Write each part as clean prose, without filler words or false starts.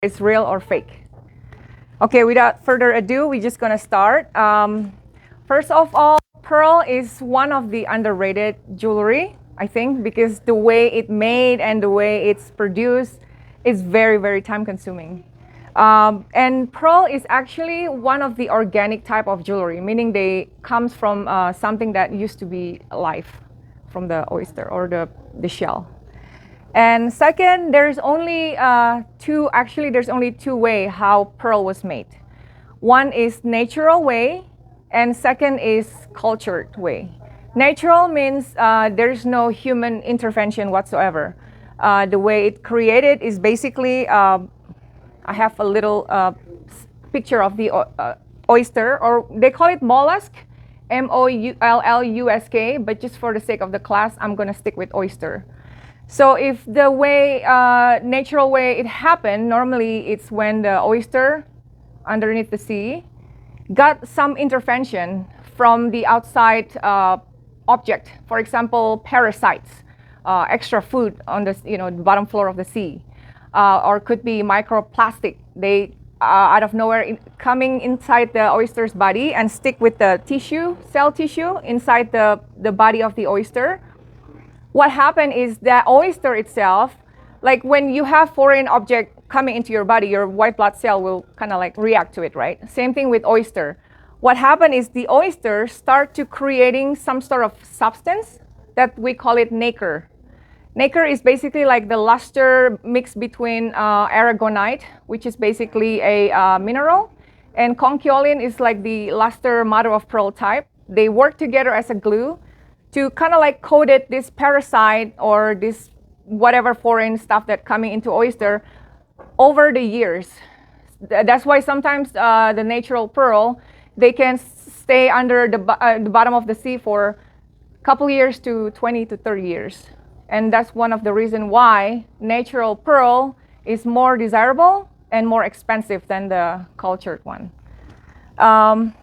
it's real or fake. Okay, without further ado, we're just gonna start. First of all, pearl is one of the underrated jewelry, I think, because the way it's made and the way it's produced is very, very time consuming. And pearl is actually one of the organic type of jewelry, meaning they comes from something that used to be alive, from the oyster or the shell. And second, there's only there's only two ways how pearl was made. One is natural way, and second is cultured way. Natural means there's no human intervention whatsoever. The way it created is basically, I have a little picture of the oyster, or they call it mollusk, mollusk, but just for the sake of the class, I'm gonna stick with oyster. So if the way, natural way it happened, normally it's when the oyster underneath the sea got some intervention from the outside object. For example, parasites, extra food on the the bottom floor of the sea, or could be microplastic. They out of nowhere coming inside the oyster's body and stick with the tissue, cell tissue inside the body of the oyster. What happened is that oyster itself, like when you have foreign object coming into your body, your white blood cell will kind of like react to it, right? Same thing with oyster. What happened is the oyster start to creating some sort of substance that we call it nacre. Nacre is basically like the luster mixed between aragonite, which is basically a mineral, and conchiolin is like the luster mother of pearl type. They work together as a glue to kind of like coated this parasite or this whatever foreign stuff that coming into oyster over the years. That's why sometimes the natural pearl, they can stay under the bottom of the sea for a couple years to 20 to 30 years. And that's one of the reasons why natural pearl is more desirable and more expensive than the cultured one. And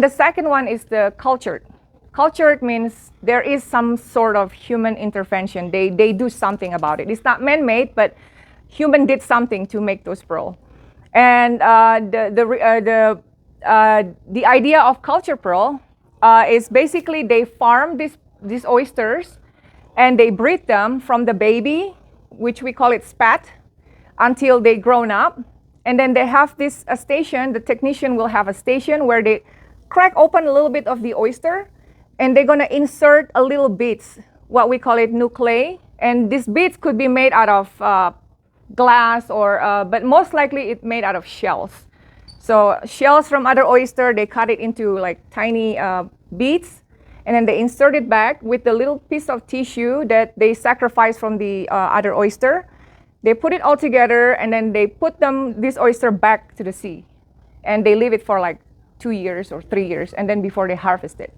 the second one is the cultured. Cultured means there is some sort of human intervention. They do something about it. It's not man-made, but human did something to make those pearl. And the idea of culture pearl is basically they farm these oysters and they breed them from the baby, which we call it spat, until they grown up. And then they have this station, the technician will have a station where they crack open a little bit of the oyster, and they're gonna insert a little bits, what we call it nuclei. And these bits could be made out of glass or, but most likely it's made out of shells. So shells from other oyster, they cut it into like tiny beads, and then they insert it back with the little piece of tissue that they sacrifice from the other oyster. They put it all together, and then they put this oyster back to the sea. And they leave it for like 2 years or 3 years, and then before they harvest it.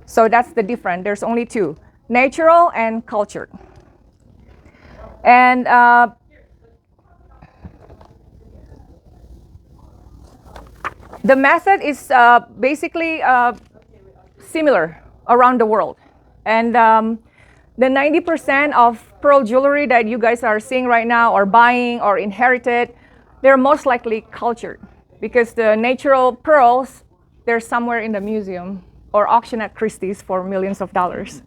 So that's the difference. There's only two, natural and cultured. And the method is basically similar around the world. And the 90% of pearl jewelry that you guys are seeing right now or buying or inherited, they're most likely cultured, because the natural pearls, they're somewhere in the museum or auction at Christie's for millions of dollars.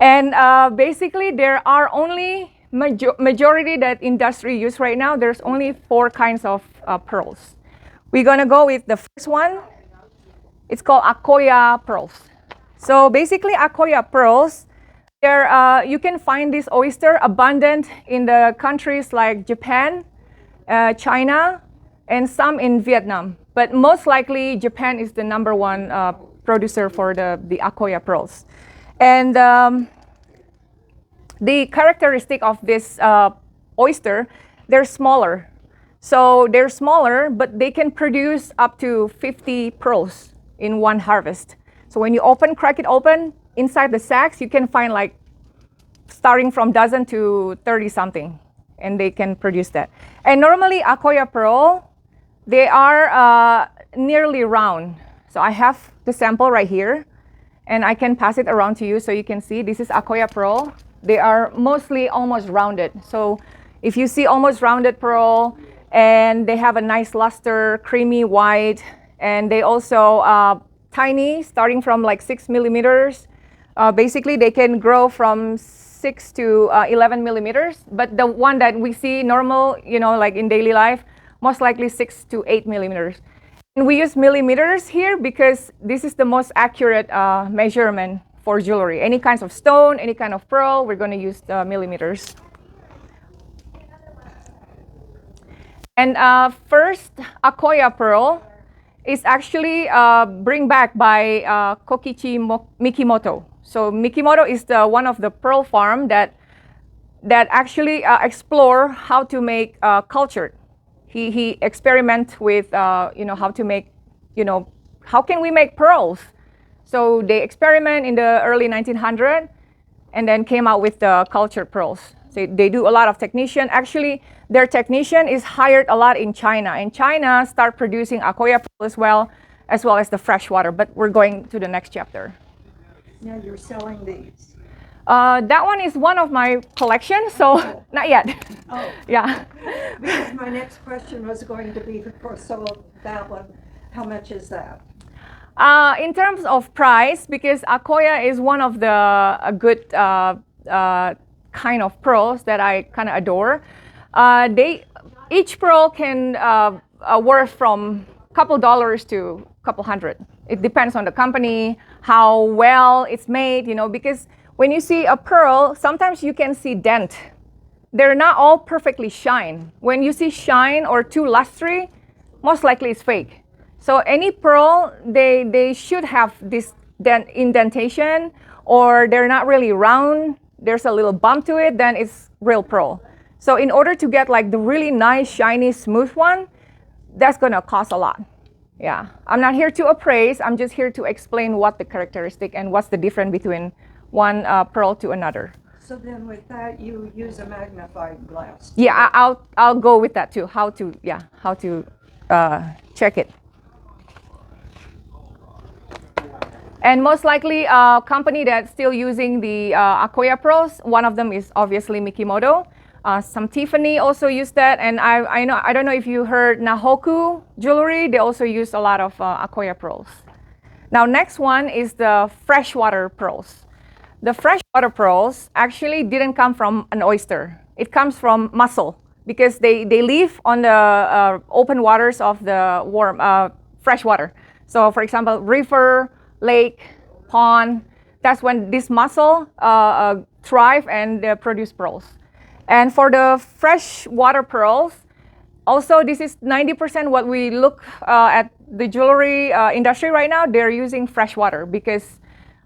And basically there are only majority that industry use right now, there's only 4 kinds of pearls. We're gonna go with the first one. It's called Akoya pearls. So basically Akoya pearls, you can find this oyster abundant in the countries like Japan, China, and some in Vietnam. But most likely Japan is the #1 producer for the Akoya pearls. And the characteristic of this oyster, they're smaller. So they're smaller, but they can produce up to 50 pearls in one harvest. So when you crack it open, inside the sacks, you can find like starting from dozen to 30 something, and they can produce that. And normally Akoya pearl, they are nearly round. So I have the sample right here, and I can pass it around to you so you can see. This is Akoya pearl. They are mostly almost rounded. So If you see almost rounded pearl, and they have a nice luster, creamy white, and they also tiny, starting from like 6 millimeters. Basically, they can grow from 6 to 11 millimeters, but the one that we see normal, like in daily life, most likely 6 to 8 millimeters. And we use millimeters here because this is the most accurate measurement for jewelry. Any kinds of stone, any kind of pearl, we're going to use millimeters. And first, Akoya pearl is actually bring back by Kokichi Mikimoto. So Mikimoto is one of the pearl farm that actually explore how to make cultured. He experiment with how to make, how can we make pearls? So they experiment in the early 1900s and then came out with the cultured pearls. So they do a lot of technician. Actually, their technician is hired a lot in China. And China start producing Akoya pearl as well as the freshwater. But we're going to the next chapter. Now you're selling these. That one is one of my collection, so not yet. Oh. Yeah. Because my next question was going to be so that one, how much is that? In terms of price, because Akoya is one of the good kind of pearls that I kind of adore. Each pearl can worth from a couple dollars to a couple hundred. It depends on the company, how well it's made, because when you see a pearl, sometimes you can see dent. They're not all perfectly shine. When you see shine or too lustre, most likely it's fake. So any pearl, they should have this indentation, or they're not really round, there's a little bump to it, then it's real pearl. So in order to get like the really nice, shiny, smooth one, that's gonna cost a lot. Yeah, I'm not here to appraise, I'm just here to explain what the characteristic and what's the difference between one pearl to another. So then with that, you use a magnifying glass. Yeah, I'll go with that too, how to check it. And most likely a company that's still using the Akoya pearls, one of them is obviously Mikimoto. Some Tiffany also use that, and I don't know if you heard Nahoku jewelry, they also use a lot of Akoya pearls. Now next one is the freshwater pearls. The freshwater pearls actually didn't come from an oyster. It comes from mussel because they live on the open waters of the warm freshwater. So for example, river, lake, pond, that's when this mussel thrive and produce pearls. And for the freshwater pearls, also this is 90% what we look at the jewelry industry right now, they're using freshwater because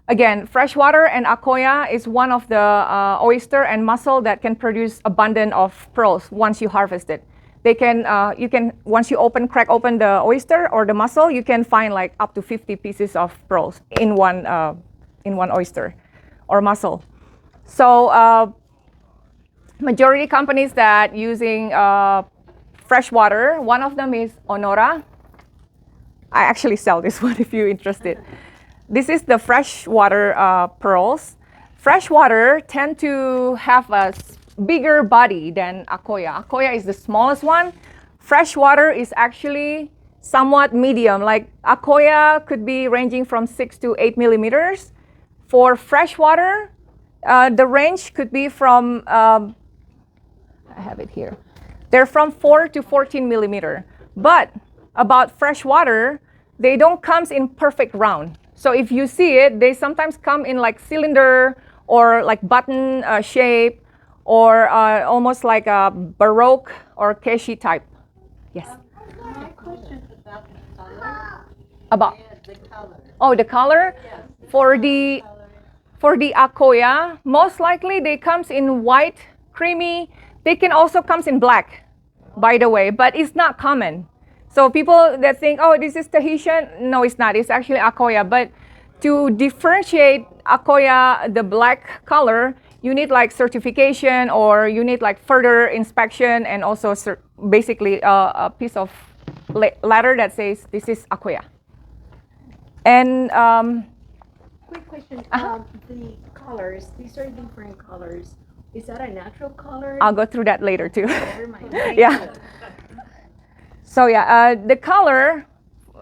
again, freshwater and Akoya is one of the oyster and mussel that can produce abundant of pearls once you harvest it. They can, once you crack open the oyster or the mussel, you can find like up to 50 pieces of pearls in one oyster or mussel. So majority companies that using freshwater, one of them is Honora. I actually sell this one if you're interested. This is the freshwater pearls. Freshwater tend to have a bigger body than Akoya. Akoya is the smallest one. Freshwater is actually somewhat medium. Like Akoya could be ranging from 6 to 8 millimeters. For freshwater, the range could be from, I have it here. They're from 4 to 14 millimeter. But about freshwater, they don't come in perfect round. So if you see it, they sometimes come in like cylinder or like button shape, or almost like a Baroque or Keshi type. Yes? My question is about the color. About? Yeah, the color. Oh, the color? Yes. For the Akoya, most likely they comes in white, creamy. They can also comes in black, by the way, but it's not common. So people that think, oh, this is Tahitian, no, it's not. It's actually Akoya. But to differentiate Akoya, the black color, you need like certification, or you need like further inspection, and also basically a piece of letter that says this is Akoya. And quick question. Uh-huh. The colors, these are different colors. Is that a natural color? I'll go through that later too. Never mind. Thank Yeah. you. So yeah, the color,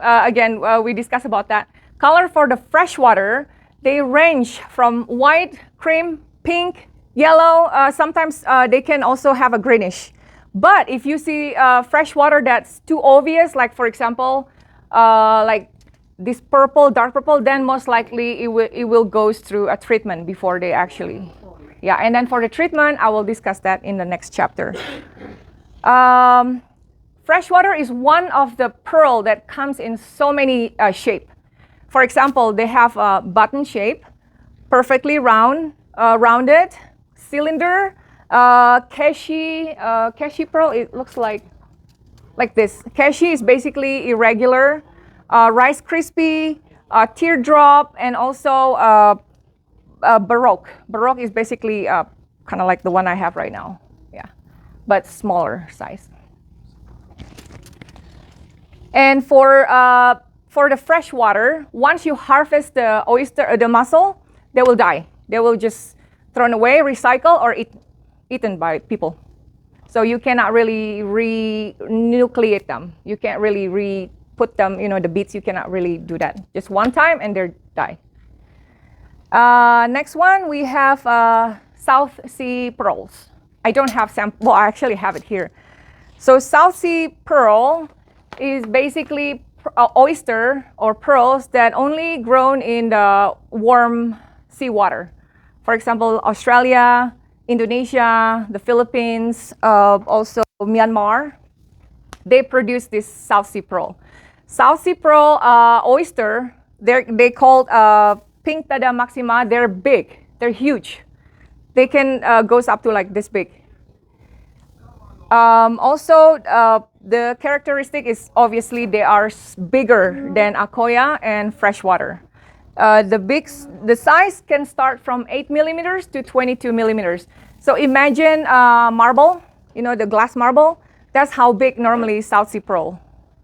again, we discussed about that. Color for the freshwater, they range from white, cream, pink, yellow. Sometimes they can also have a greenish. But if you see freshwater that's too obvious, like for example, like this purple, dark purple, then most likely it will go through a treatment before they actually. Yeah, and then for the treatment, I will discuss that in the next chapter. Freshwater is one of the pearl that comes in so many shape. For example, they have a button shape, perfectly rounded, cylinder, Keshi pearl. It looks like this. Keshi is basically irregular, Rice Krispie, teardrop, and also Baroque. Baroque is basically kind of like the one I have right now, yeah, but smaller size. And for the fresh water, once you harvest the oyster, the mussel, they will die. They will just thrown away, recycled, or eaten by people. So you cannot really renucleate them. You can't really re-put them, the beads, you cannot really do that. Just one time and they die. Next one, we have South Sea pearls. I don't have sample, well, I actually have it here. So South Sea pearl is basically oyster or pearls that only grown in the warm seawater. For example, Australia, Indonesia, the Philippines, also Myanmar. They produce this South Sea pearl. South Sea pearl oyster, they called Pinctada maxima. They're big, they're huge. They can goes up to like this big. Also, the characteristic is obviously they are bigger than Akoya and freshwater. The size can start from 8 millimeters to 22 millimeters. So imagine marble, the glass marble. That's how big normally South Sea pearl.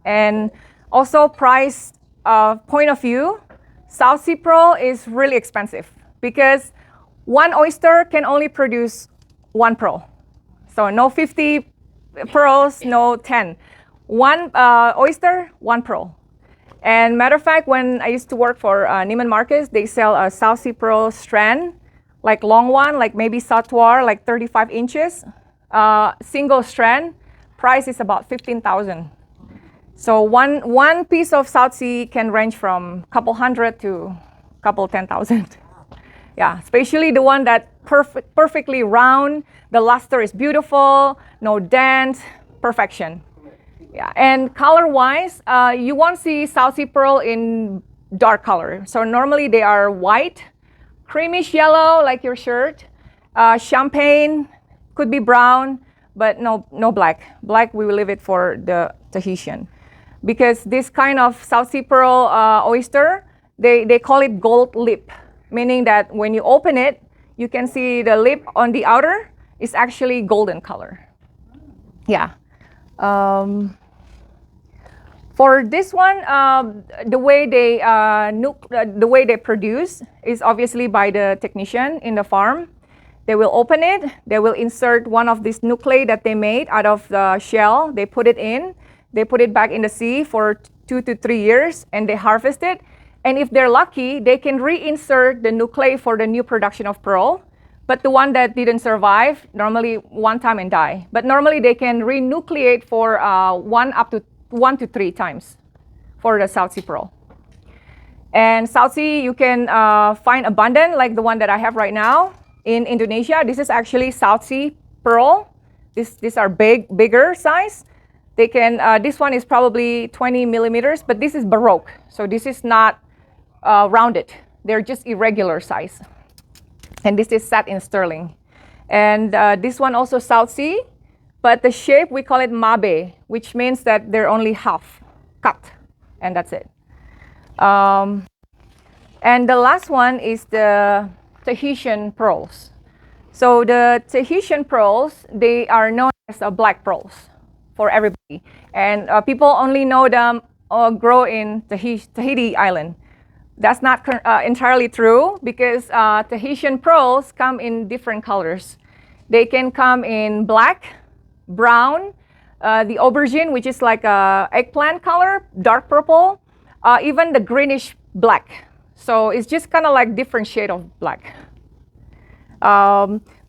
And also price point of view, South Sea pearl is really expensive because one oyster can only produce one pearl. So no 50 pearls, no 10. One oyster, one pearl. And matter of fact, when I used to work for Neiman Marcus, they sell a South Sea pearl strand, like long one, like maybe sautoir, like 35 inches. Single strand, price is about 15,000. So one piece of South Sea can range from a couple hundred to a couple 10,000. Yeah, especially the one that perfectly round, the luster is beautiful, no dent, perfection. Yeah, and color-wise, you won't see South Sea pearl in dark color. So normally they are white, creamish yellow like your shirt, champagne, could be brown, but no black. Black, we will leave it for the Tahitian. Because this kind of South Sea pearl oyster, they call it gold lip, meaning that when you open it, you can see the lip on the outer is actually golden color. Yeah. For this one, the way they produce is obviously by the technician in the farm. They will open it. They will insert one of these nuclei that they made out of the shell. They put it in. They put it back in the sea for 2 to 3 years, and they harvest it. And if they're lucky, they can reinsert the nuclei for the new production of pearl. But the one that didn't survive, normally one time and die. But normally they can renucleate for 1 to 3 times for the South Sea pearl. And South Sea, you can find abundant, like the one that I have right now in Indonesia. This is actually South Sea pearl. These are bigger size. They can. This one is probably 20 millimeters, but this is Baroque. So this is not rounded. They're just irregular size. And this is set in sterling. And this one also South Sea, but the shape, we call it mabe, which means that they're only half cut, and that's it. And the last one is the Tahitian pearls. So the Tahitian pearls, they are known as black pearls for everybody. And people only know them grow in Tahiti Island. That's not entirely true because Tahitian pearls come in different colors. They can come in black, brown, the aubergine, which is like a eggplant color, dark purple, even the greenish black. So it's just kind of like different shade of black.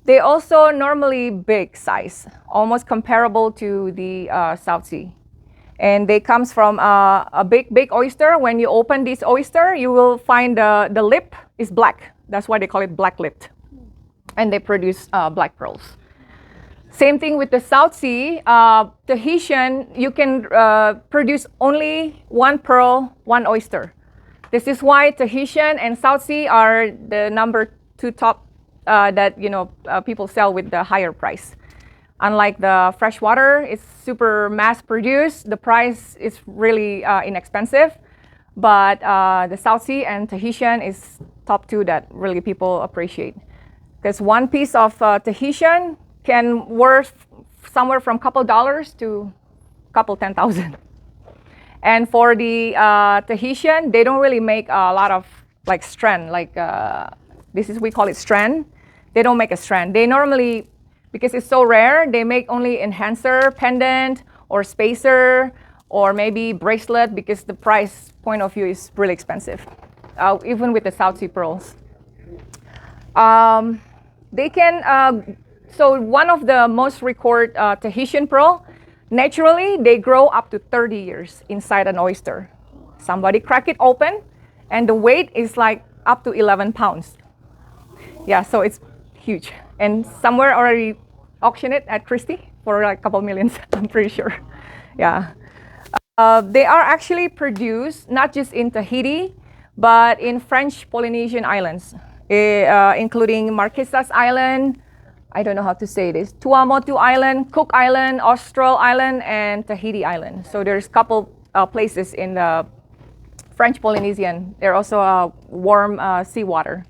They also normally big size, almost comparable to the South Sea. And they comes from a big oyster. When you open this oyster, you will find the lip is black. That's why they call it black-lipped. And they produce black pearls. Same thing with the South Sea. Tahitian, you can produce only one pearl, one oyster. This is why Tahitian and South Sea are the number 2 top that people sell with the higher price. Unlike the freshwater, it's super mass-produced. The price is really inexpensive. But the South Sea and Tahitian is top 2 that really people appreciate. Because one piece of Tahitian can worth somewhere from couple dollars to couple 10,000. And for the Tahitian, they don't really make a lot of like strand, like we call it strand. They don't make a strand. They normally, because it's so rare, they make only enhancer, pendant, or spacer, or maybe bracelet, because the price point of view is really expensive, even with the South Sea pearls. They can, so one of the most recorded Tahitian pearl, naturally, they grow up to 30 years inside an oyster. Somebody crack it open, and the weight is like up to 11 pounds. Yeah, so it's huge. And somewhere already auctioned it at Christie for like a couple millions, I'm pretty sure. Yeah. They are actually produced not just in Tahiti, but in French Polynesian islands, including Marquesas Island, I don't know how to say this, Tuamotu Island, Cook Island, Austral Island, and Tahiti Island. So there's a couple places in the French Polynesian. They're also warm seawater.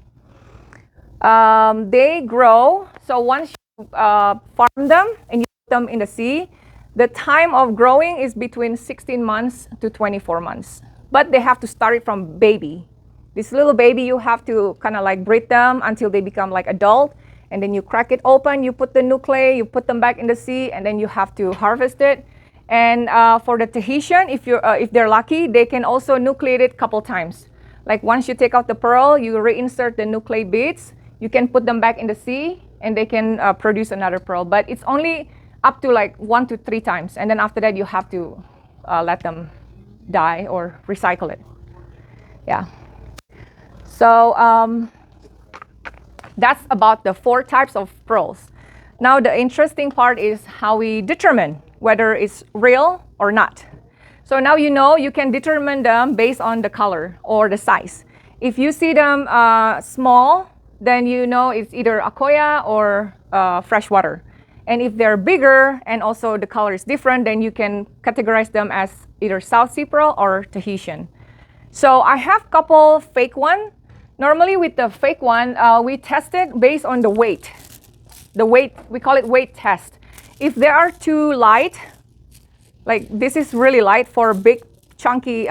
They grow, so once you farm them and you put them in the sea, the time of growing is between 16 months to 24 months. But they have to start it from baby. This little baby, you have to kind of like breed them until they become like adult. And then you crack it open, you put the nuclei, you put them back in the sea, and then you have to harvest it. And for the Tahitian, if they're lucky, they can also nucleate it a couple times. Like once you take out the pearl, you reinsert the nuclei beads, you can put them back in the sea, and they can produce another pearl. But it's only up to like 1 to 3 times. And then after that, you have to let them die or recycle it. Yeah. So that's about the 4 types of pearls. Now the interesting part is how we determine whether it's real or not. So now you can determine them based on the color or the size. If you see them small, then you know it's either Akoya or freshwater. And if they're bigger and also the color is different, then you can categorize them as either South Sea pearl or Tahitian. So I have a couple fake one. Normally with the fake one, we test it based on the weight. The weight, we call it weight test. If they are too light, like this is really light for a big chunky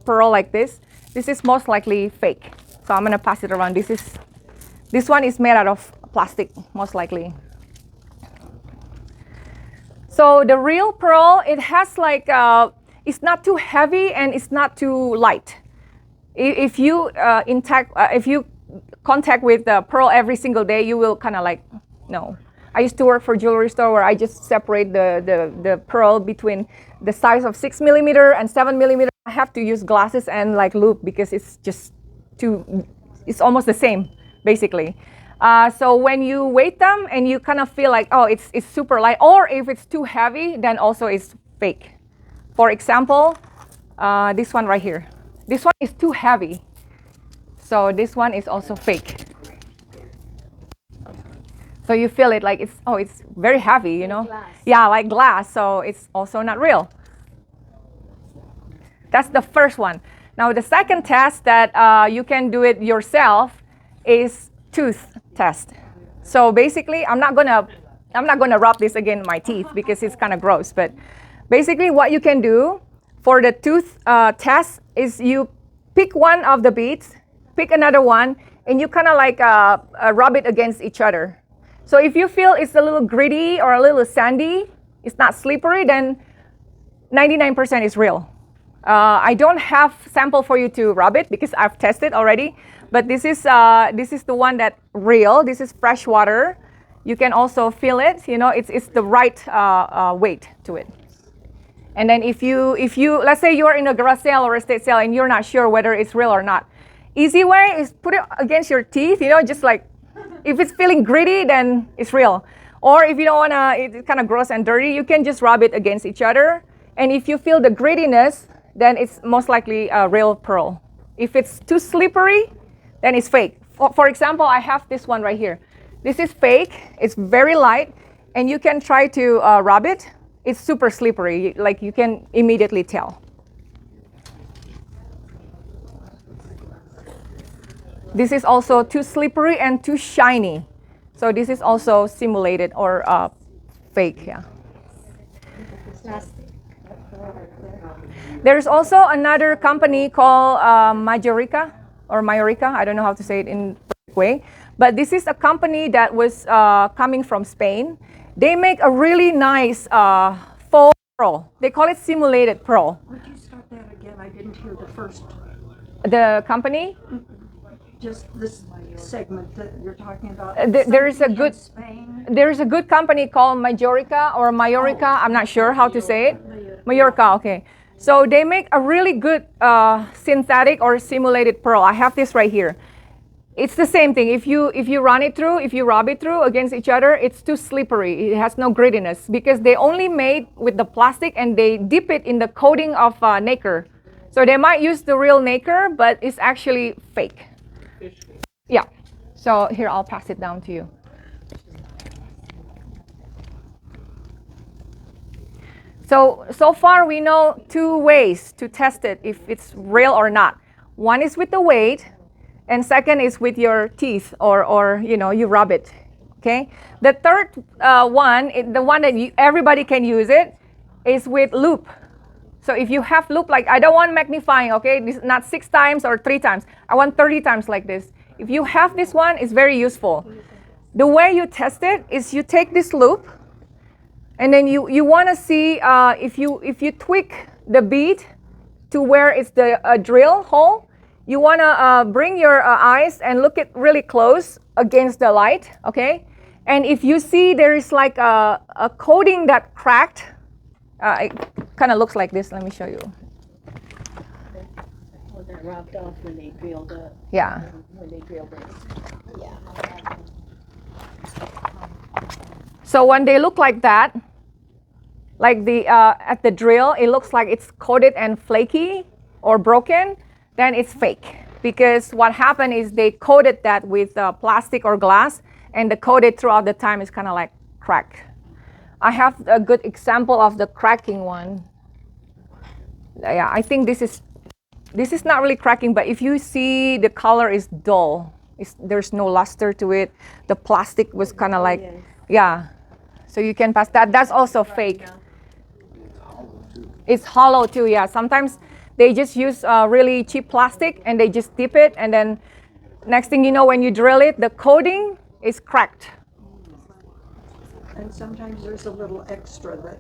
pearl like this is most likely fake. So I'm gonna pass it around. This one is made out of plastic, most likely. So the real pearl, it has like, it's not too heavy and it's not too light. If you contact with the pearl every single day, you will kind of like, no. I used to work for a jewelry store where I just separate the pearl between the size of 6 millimeter and 7 millimeter. I have to use glasses and like loop because it's just it's almost the same, basically. So when you weight them and you kind of feel like, oh, it's super light, or if it's too heavy, then also it's fake. For example, this one right here. This one is too heavy. So this one is also fake. So you feel it like it's very heavy, you know? Glass. Yeah, like glass, so it's also not real. That's the first one. Now the second test that you can do it yourself is tooth test. So basically, I'm not gonna rub this against my teeth because it's kind of gross. But basically, what you can do for the tooth test is you pick one of the beads, pick another one, and you kind of like rub it against each other. So if you feel it's a little gritty or a little sandy, it's not slippery, then 99% is real. I don't have sample for you to rub it because I've tested already, but this is the one that real. This is fresh water. You can also feel it. You know, it's the right weight to it. And then if you let's say you're in a garage sale or a estate sale and you're not sure whether it's real or not, easy way is put it against your teeth. You know, just like if it's feeling gritty, then it's real. Or if you don't wanna, it's kind of gross and dirty, you can just rub it against each other. And if you feel the grittiness, then it's most likely a real pearl. If it's too slippery, then it's fake. For example, I have this one right here. This is fake. It's very light, and you can try to rub it. It's super slippery, like you can immediately tell. This is also too slippery and too shiny. So this is also simulated or fake, yeah. There's also another company called Majorica, I don't know how to say it in a way, but this is a company that was coming from Spain. They make a really nice faux pearl. They call it simulated pearl. Would you start that again? I didn't hear the first, The company? just this segment that you're talking about. There is a Something good in Spain. There is a good company called Majorica or Majorica. I'm not sure how to say it. Majorca, okay. So they make a really good synthetic or simulated pearl. I have this right here. It's the same thing. If you run it through, if you rub it through against each other, it's too slippery. It has no grittiness because they only made with the plastic and they dip it in the coating of nacre. So they might use the real nacre, but it's actually fake. Yeah. So here, I'll pass it down to you. So far we know two ways to test it if it's real or not. One is with the weight, and second is with your teeth or you know, you rub it. Okay. The third one, the one that everybody can use it, is with loop. So if you have loop, like I don't want magnifying, okay, this not 6 times or 3 times. I want 30 times like this. If you have this one, it's very useful. The way you test it is you take this loop, and then you want to see if you tweak the bead to where it's the drill hole. You want to bring your eyes and look it really close against the light, okay? And if you see there is like a coating that cracked, it kind of looks like this. Let me show you. Was that rubbed off when they drilled up? Yeah. When they drilled it. Yeah. So when they look like that, like the at the drill, it looks like it's coated and flaky or broken, then it's fake. Because what happened is they coated that with plastic or glass, and the coated throughout the time is kind of like cracked. I have a good example of the cracking one. Yeah, I think this is not really cracking, but if you see the color is dull, there's no luster to it. The plastic was kind of like, yeah. So you can pass that. That's also fake. It's hollow too, yeah. Sometimes they just use really cheap plastic and they just dip it, and then next thing you know, when you drill it, the coating is cracked. And sometimes there's a little extra that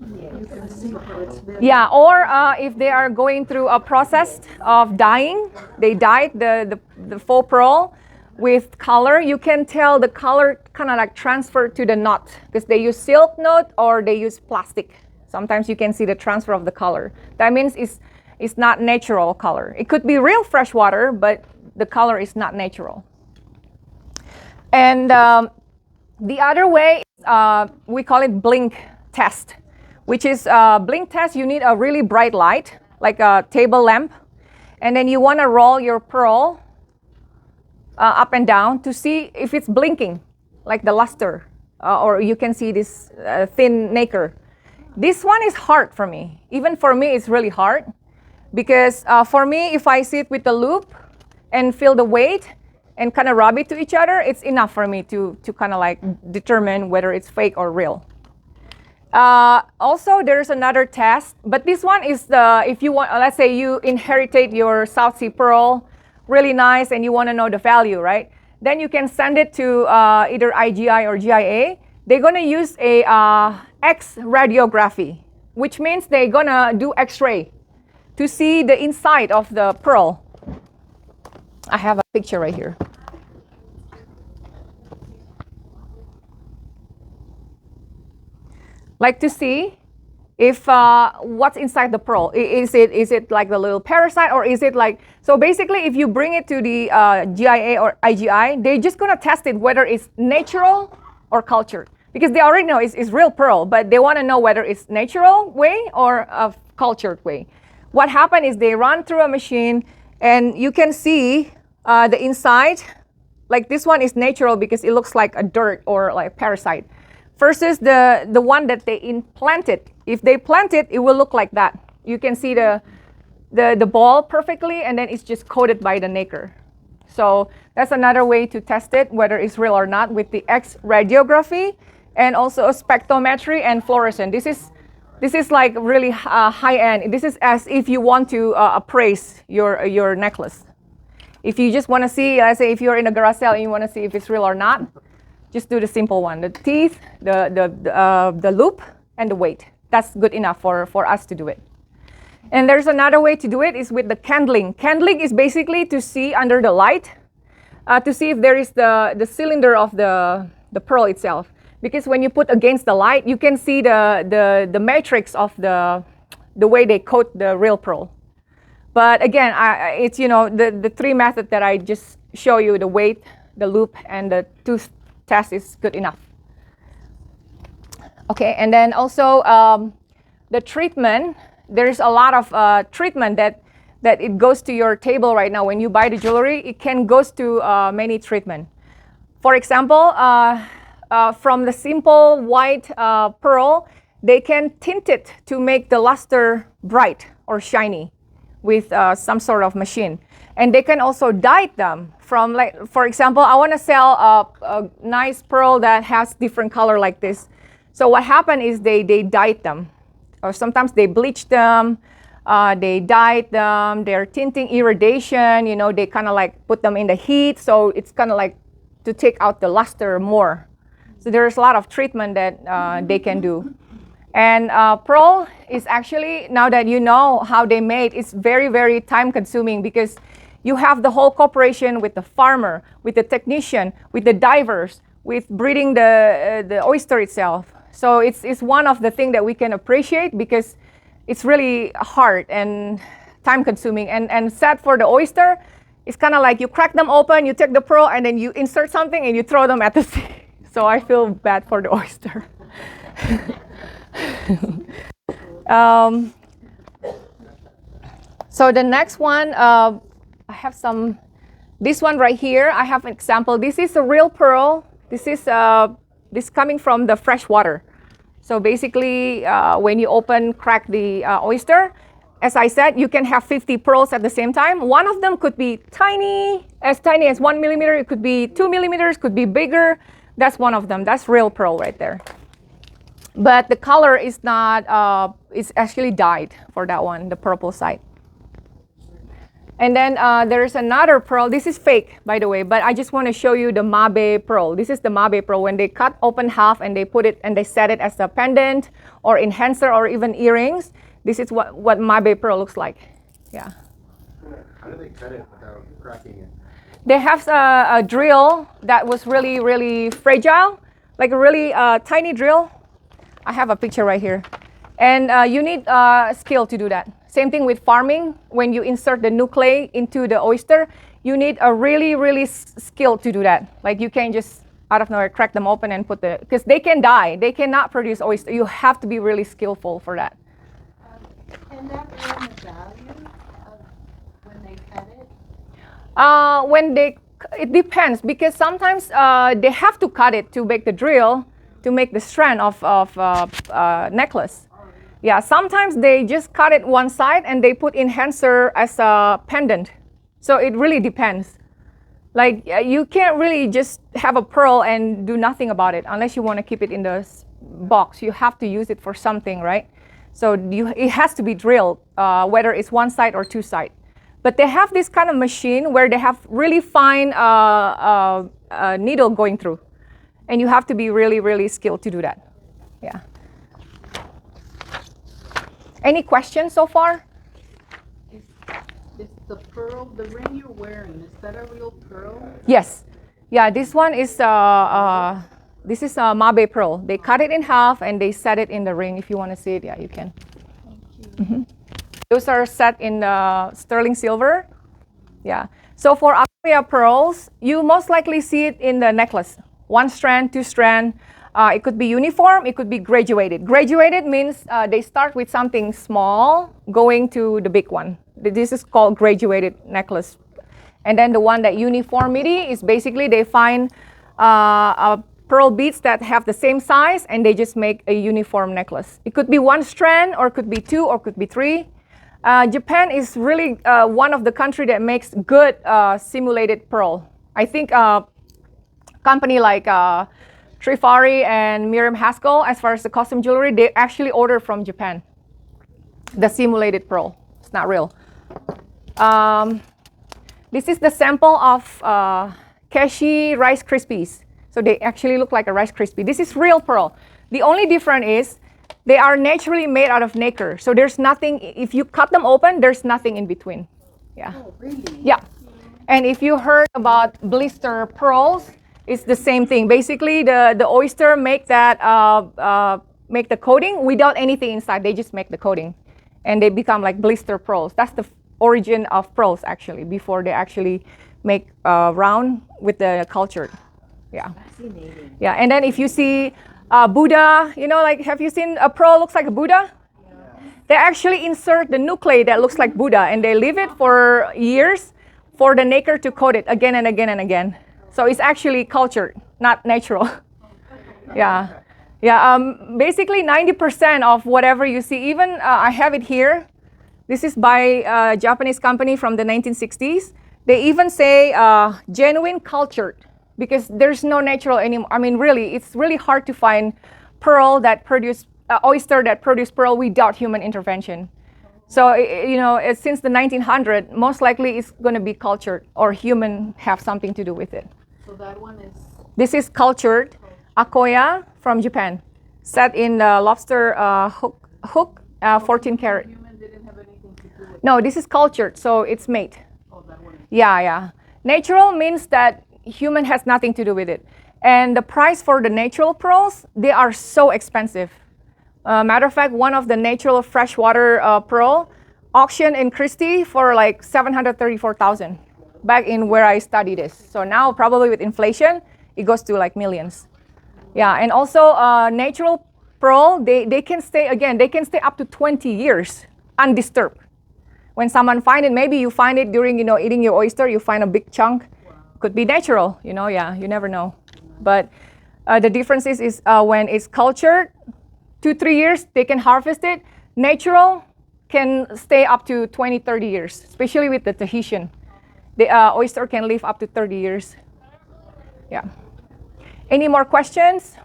you can see where it's been. Yeah, or if they are going through a process of dyeing, they dyed the faux pearl with color. You can tell the color kind of like transferred to the knot because they use silk knot or they use plastic. Sometimes you can see the transfer of the color. That means it's not natural color. It could be real fresh water, but the color is not natural. And the other way, we call it blink test, which is blink test. You need a really bright light, like a table lamp, and then you want to roll your pearl up and down to see if it's blinking, like the luster, or you can see this thin nacre. This one is hard for me. Even for me, it's really hard because for me, if I sit with the loop and feel the weight and kind of rub it to each other, it's enough for me to kind of like determine whether it's fake or real. Also, there's another test, but this one is if you want, let's say you inherited your South Sea pearl, really nice, and you want to know the value, right? then you can send it to either IGI or GIA. They're going to use a X radiography, which means they're going to do X-ray to see the inside of the pearl. I have a picture right here. Like to see if what's inside the pearl. Is it like the little parasite, or is it like, so basically if you bring it to the GIA or IGI, they're just going to test it whether it's natural or cultured, because they already know it's real pearl, but they want to know whether it's natural way or a cultured way. What happened is they run through a machine, and you can see the inside. Like this one is natural because it looks like a dirt or like parasite, versus the one that they implanted. If they plant it, it will look like that. You can see the ball perfectly, and then it's just coated by the nacre. So that's another way to test it, whether it's real or not, with the X radiography and also spectrometry and fluorescent. This is like really high end. This is as if you want to appraise your necklace. If you just want to see, let's say if you're in a garage sale and you want to see if it's real or not, just do the simple one: the teeth, the loop, and the weight. That's good enough for us to do it. And there's another way to do it is with the candling. Candling is basically to see under the light, to see if there is the cylinder of the pearl itself. Because when you put against the light, you can see the matrix of the way they coat the real pearl. But again, it's, you know, the three methods that I just show you: the weight, the loop, and the tooth test is good enough. Okay, and then also the treatment. There's a lot of treatment that it goes to your table right now. When you buy the jewelry, it can goes to many treatment. For example, from the simple white pearl, they can tint it to make the luster bright or shiny with some sort of machine. And they can also dye them from, like, for example, I want to sell a nice pearl that has different color like this. So what happened is they dyed them. Or sometimes they bleach them, they dyed them, they're tinting iridation, you know, they kind of like put them in the heat, so it's kind of like to take out the luster more. So there's a lot of treatment that they can do. And pearl is actually, now that you know how they made, it's very, very time consuming, because you have the whole cooperation with the farmer, with the technician, with the divers, with breeding the oyster itself. So it's one of the things that we can appreciate, because it's really hard and time consuming. And sad for the oyster, it's kind of like you crack them open, you take the pearl, and then you insert something and you throw them at the sea. So I feel bad for the oyster. So the next one, I have some, this one right here, I have an example. This is a real pearl. This is this coming from the fresh water. So basically, when you crack the oyster, as I said, you can have 50 pearls at the same time. One of them could be tiny as 1 millimeter. It could be 2 millimeters, could be bigger. That's one of them. That's real pearl right there. But the color is not, it's actually dyed for that one, the purple side. And then there's another pearl. This is fake, by the way, but I just want to show you the Mabe pearl. This is the Mabe pearl. When they cut open half and they put it and they set it as a pendant or enhancer or even earrings, this is what Mabe pearl looks like. Yeah. How do they cut it without cracking it? They have a drill that was really, really fragile, like a really tiny drill. I have a picture right here. And you need skill to do that. Same thing with farming. When you insert the nuclei into the oyster, you need a really, really skill to do that. Like you can't just out of nowhere crack them open and put because they can die. They cannot produce oyster. You have to be really skillful for that. Can that learn the value of when they cut it? It depends, because sometimes they have to cut it to make the drill, to make the strand of necklace. Yeah, sometimes they just cut it one side and they put enhancer as a pendant. So it really depends. Like you can't really just have a pearl and do nothing about it unless you want to keep it in the box. You have to use it for something, right? So it has to be drilled, whether it's one side or two side. But they have this kind of machine where they have really fine needle going through. And you have to be really, really skilled to do that. Yeah. Any questions so far? Is the pearl, the ring you're wearing, is that a real pearl? Yes. Yeah, this one is this is a Mabe pearl. They cut it in half and they set it in the ring. If you want to see it, yeah, you can. Thank you. Those are set in sterling silver. Yeah. So for Akoya pearls, you most likely see it in the necklace. 1 strand, 2 strand. It could be uniform, it could be graduated. Graduated means they start with something small going to the big one. This is called graduated necklace. And then the one that uniformity is basically they find pearl beads that have the same size and they just make a uniform necklace. It could be 1 strand or it could be 2 or it could be 3. Japan is really one of the country that makes good simulated pearl. I think company like Trifari and Miriam Haskell, as far as the custom jewelry, they actually order from Japan. The simulated pearl. It's not real. This is the sample of Keshi Rice Krispies. So they actually look like a Rice Krispie. This is real pearl. The only difference is they are naturally made out of nacre. So there's nothing, if you cut them open, there's nothing in between. Yeah. Oh, really? Yeah. And if you heard about blister pearls, it's the same thing. Basically, the oyster make that make the coating without anything inside. They just make the coating, and they become like blister pearls. That's the origin of pearls actually. Before they actually make round with the cultured. Yeah. Fascinating. Yeah. And then if you see Buddha, you know, like have you seen a pearl looks like a Buddha? Yeah. They actually insert the nuclei that looks like Buddha, and they leave it for years for the nacre to coat it again and again and again. So it's actually cultured, not natural. Yeah. Yeah. Basically, 90% of whatever you see, even I have it here. This is by a Japanese company from the 1960s. They even say genuine cultured because there's no natural anymore. I mean, really, it's really hard to find pearl that produce oyster that produce pearl without human intervention. So, you know, since the 1900s, most likely it's going to be cultured or human have something to do with it. So that one is... This is cultured Akoya from Japan, set in the lobster hook 14 karat. Human didn't have anything to do with... No, this is cultured, so it's made. Oh, that one is... Yeah, yeah. Natural means that human has nothing to do with it. And the price for the natural pearls, they are so expensive. Matter of fact, one of the natural freshwater pearl auctioned in Christie for like 734,000 back in where I studied this. So now probably with inflation, it goes to like millions. Yeah, and also natural pearl, they can stay, again, they can stay up to 20 years undisturbed. When someone find it, maybe you find it during, you know, eating your oyster, you find a big chunk. Could be natural, you know, yeah, you never know. But the difference is when it's cultured, 2-3 years, they can harvest it. Natural can stay up to 20-30 years, especially with the Tahitian. The oyster can live up to 30 years. Yeah. Any more questions?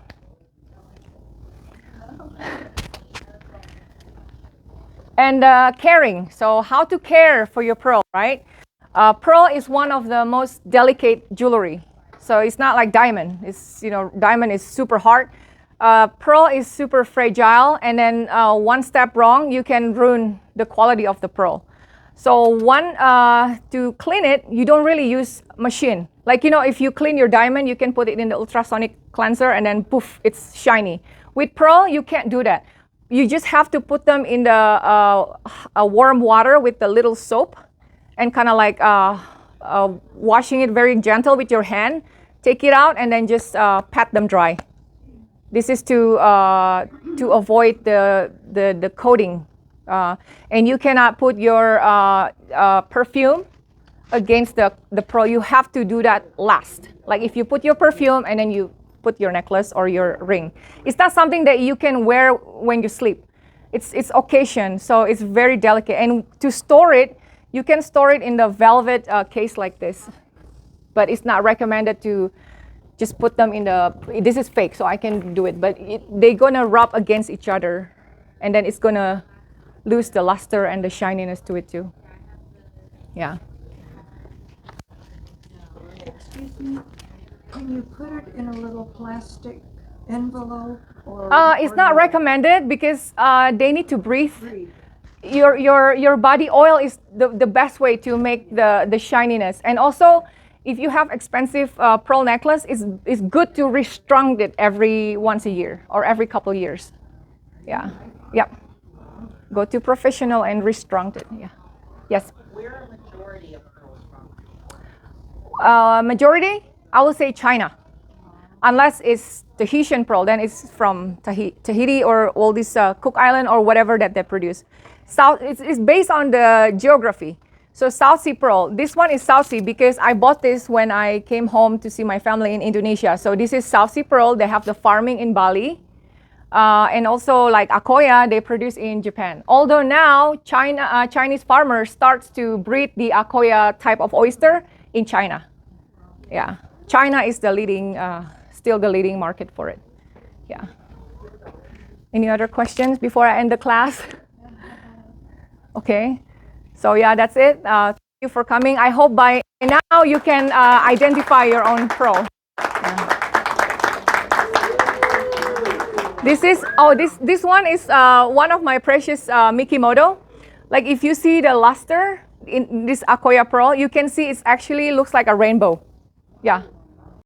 And caring. So how to care for your pearl, right? Pearl is one of the most delicate jewelry. So it's not like diamond. It's, you know, diamond is super hard. Pearl is super fragile, and then one step wrong, you can ruin the quality of the pearl. So to clean it, you don't really use machine. Like, you know, if you clean your diamond, you can put it in the ultrasonic cleanser and then poof, it's shiny. With pearl, you can't do that. You just have to put them in the warm water with the little soap and kind of like washing it very gentle with your hand. Take it out and then just pat them dry. This is to avoid the coating. And you cannot put your perfume against the pearl. You have to do that last. Like if you put your perfume and then you put your necklace or your ring. It's not something that you can wear when you sleep. It's occasion, so it's very delicate. And to store it, you can store it in the velvet case like this. But it's not recommended to just put them in this is fake, so I can do it. But they're gonna rub against each other, and then it's gonna lose the luster and the shininess to it too. Yeah. Excuse me, can you put it in a little plastic envelope or? It's or not no? recommended because they need to breathe. Breathe. Your body oil is the best way to make the shininess. And also, if you have expensive pearl necklace, it's good to restrung it every once a year or every couple years. Yeah. Yep. Go to professional and restrung it. Yeah. Yes. Where are majority of pearls from? Majority, I will say China. Unless it's Tahitian pearl, then it's from Tahiti or all this Cook Island or whatever that they produce. It's based on the geography. So South Sea pearl, this one is South Sea because I bought this when I came home to see my family in Indonesia. So this is South Sea pearl. They have the farming in Bali. And also like Akoya, they produce in Japan. Although now Chinese farmers starts to breed the Akoya type of oyster in China. Yeah, China is the leading, still the leading market for it. Yeah. Any other questions before I end the class? Okay. So yeah, that's it. Thank you for coming. I hope by now you can identify your own pearl. Yeah. This one is one of my precious Mikimoto. Like if you see the luster in this Akoya pearl, you can see it actually looks like a rainbow. Yeah.